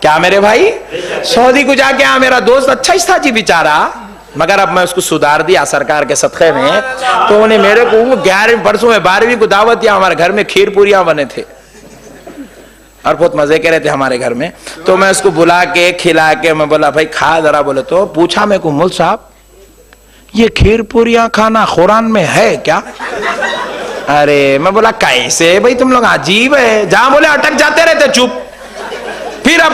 क्या मेरे भाई, सऊदी को जाके मेरा दोस्त अच्छा ही था जी बेचारा, मगर अब मैं उसको सुधार दिया सरकार के सदक़े में। तो उन्हें मेरे को 11वीं परसों में 12वीं को दावत दिया, हमारे घर में खीर पूरियां बने थे और बहुत मजे के रहे थे हमारे घर में। तो मैं उसको बुला के खिला के मैं बोला भाई खा जरा, बोले तो पूछा मेरे को मुल साहब ये खीर पूरियां खाना कुरान में है क्या? अरे मैं बोला कैसे भाई तुम लोग अजीब है, जहां बोले अटक जाते रहते चुप। फिर अब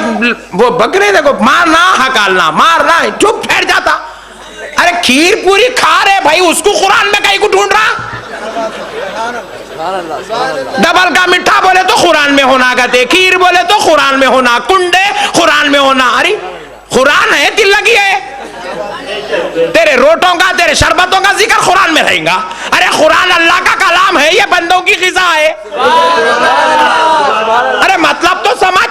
वो बकरे देखो मारना हकालना मारना चुप ठहर जाता। अरे खीर पूरी खा रहे भाई, उसको कुरान में कहीं को ढूंढ रहा? डबल का मिठा बोले तो कुरान में होना, कहते खीर बोले तो कुरान में होना, कुंडे कुरान में होना। अरे कुरान है दिल लगी है, तेरे रोटों का तेरे शरबतों का जिक्र कुरान में रहेगा। अरे कुरान अल्लाह का कलाम है, ये बंदों की ग़िज़ा है। अरे मतलब तो समझ,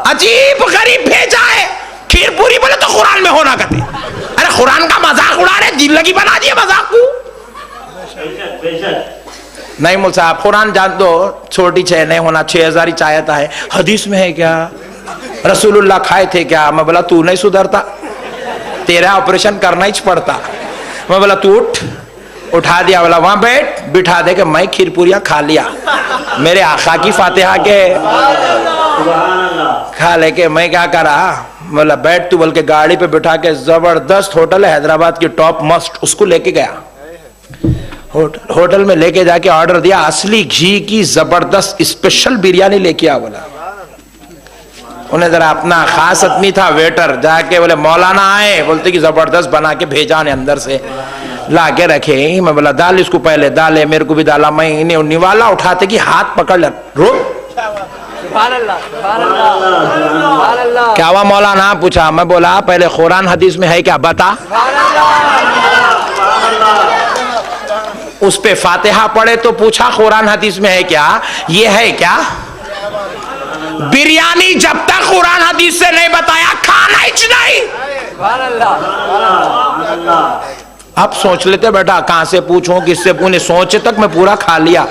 अजीब गरीब भेजा है। खीर पूरी बोले तो कुरान में होना कहते। अरे कुरान का मजाक उड़ा रहे, दिल लगी बना दिए मजाक को। नहीं मुल साहब कुरान जान दो, छोटी छह नहीं होना, 6000 ही चाहता है। हदीस में है क्या? रसूलुल्लाह खाए थे क्या? मैं बोला तू नहीं सुधरता, तेरा ऑपरेशन करना ही पड़ता। मैं बोला तू उठ, उठा दिया, बोला वहां बैठ, बिठा दे के मैं खीर पूरियां खा लिया, मेरे आका की फातिहा के खा लेके मैं क्या करा, बोला बैठ तू, बोल के गाड़ी पे बिठा के जबरदस्त होटल है हैदराबाद की टॉप मस्ट, उसको लेके गया। होटल में लेके जाके ऑर्डर दिया, असली घी की जबरदस्त स्पेशल बिरयानी लेके आ। बोला उन्हें जरा अपना खास आदमी था वेटर, जाके बोले मौलाना आए, बोलते कि जबरदस्त बना के भेजा ने अंदर से ला के रखे। मैं बोला डाल इसको, पहले डाले, मेरे को भी डाला। मैं इन्हें निवाला उठाते कि हाथ पकड़ ले, रुक क्या हुआ मौलाना? पूछा। मैं बोला पहले कुरान हदीस में है क्या बता। उस पे फातिहा पढ़े तो पूछा कुरान हदीस में है क्या, ये है क्या? बिरयानी जब तक कुरान हदीस से नहीं बताया खाना ही नहीं। अब सोच लेते बेटा कहां से पूछूं किससे पूछे, सोचे तक मैं पूरा खा लिया,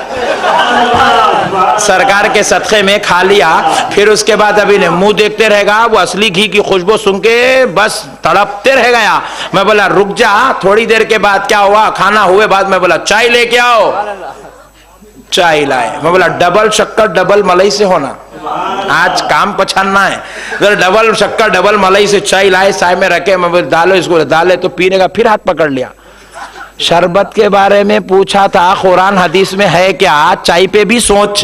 सरकार के सदक़े में खा लिया। फिर उसके बाद अभी ने मुंह देखते रहेगा, वो असली घी की खुशबू सुन के बस तड़पते रह गया। मैं बोला रुक जा, थोड़ी देर के बाद क्या हुआ, खाना हुए बाद मैं बोला चाय लेके आओ, चाय लाए। मैं बोला डबल शक्कर डबल मलाई से होना, आज काम पछानना है। अगर डबल शक्कर डबल मलाई से चाय लाए, चाय में रखे, मैं बोला डालो इसको, डाले तो पीने का, फिर हाथ पकड़ लिया। शरबत के बारे में पूछा था कुरान हदीस में है क्या, चाय पे भी सोच,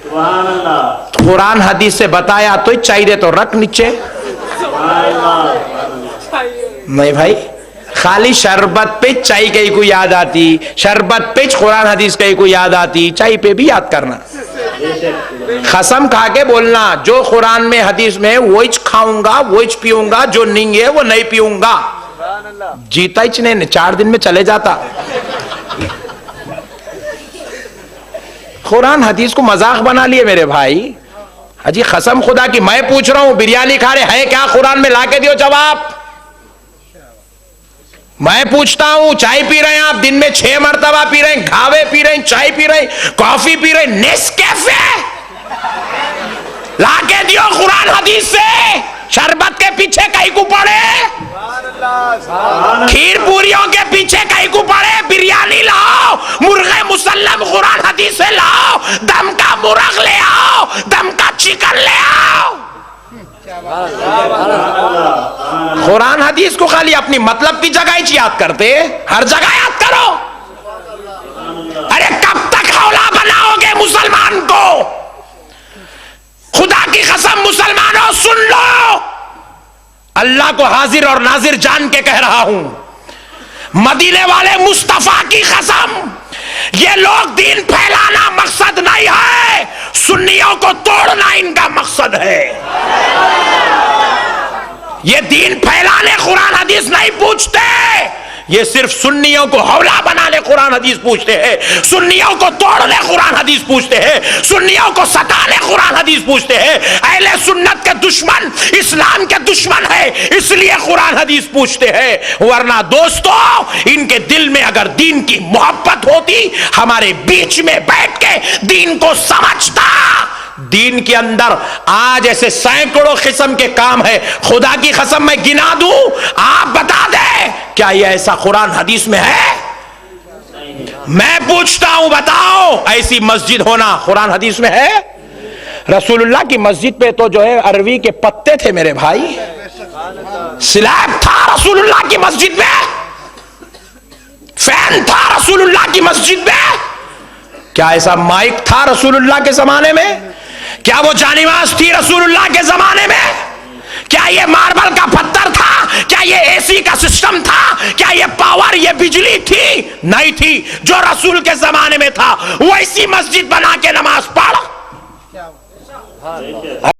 कुरान हदीस से बताया तो चाय दे तो रख नीचे। नहीं भाई, खाली शरबत पे चाय कहीं को याद आती, शरबत पे कुरान हदीस कहीं को याद आती, चाय पे भी याद करना। कसम खा के बोलना जो कुरान में हदीस में वो खाऊंगा वो पीऊंगा, जो नहीं है वो नहीं पीऊंगा। जीता ही नहीं, 4 दिन में चले जाता। कुरान हदीस को मजाक बना लिए मेरे भाई। अजी कसम खुदा की मैं पूछ रहा हूं, बिरयानी खा रहे है क्या कुरान में, लाके दियो जवाब। मैं पूछता हूं चाय पी रहे हैं आप, दिन में 6 मरतबा पी रहे हैं, घावे पी रहे हैं, चाय पी रहे हैं, कॉफी पी रहे हैं, नेस्कैफे लाके दियो कुरान हदीस से। शरबत के पीछे कहीं को पड़े, खीर पूरियों के पीछे कहीं को पड़े, बिरयानी लाओ, मुर्गे मुसल्लम कुरान हदीस से लाओ, दम का मुर्ग ले आओ, दम का चिकन ले आओ। कुरान हदीस को खाली अपनी मतलब की जगह ही याद करते, हर जगह याद करो। अरे कब तक हौला बनाओगे मुसलमान को? खुदा की कसम मुसलमानों सुन लो, अल्लाह को हाजिर और नाजिर जान के कह रहा हूं, मदीने वाले मुस्तफा की कसम, ये लोग दीन फैलाना मकसद नहीं है, सुन्नियों को तोड़ना इनका मकसद है। ये दीन फैलाने कुरान हदीस नहीं पूछते, ये सिर्फ सुन्नियों को हौला बनाने कुरान हदीस पूछते हैं, सुन्नियों को तोड़ने कुरान हदीस पूछते हैं, सुन्नियों को सताने कुरान हदीस पूछते हैं। अहले सुन्नत के दुश्मन इस्लाम के दुश्मन है, इसलिए कुरान हदीस पूछते हैं। वरना दोस्तों इनके दिल में अगर दीन की मोहब्बत होती, हमारे बीच में बैठ के दीन को समझता, दीन के अंदर आज ऐसे सैकड़ों किस्म के काम है, खुदा की कसम मैं गिना दूं, आप बता दें क्या ये ऐसा कुरान हदीस में है? मैं पूछता हूं, बताओ ऐसी मस्जिद होना कुरान हदीस में है? रसूलुल्लाह की मस्जिद पे तो जो है अरवी के पत्ते थे मेरे भाई, स्लैब था रसूलुल्लाह की मस्जिद में, फैन था रसूलुल्लाह की मस्जिद में। क्या ऐसा माइक था रसूलुल्लाह के जमाने में? क्या वो जानिमाज थी रसूलुल्लाह के जमाने में? क्या ये मार्बल का पत्थर था? क्या ये एसी का सिस्टम था? क्या ये पावर, ये बिजली थी? नहीं थी। जो रसूल के जमाने में था वैसी मस्जिद बना के नमाज पढ़।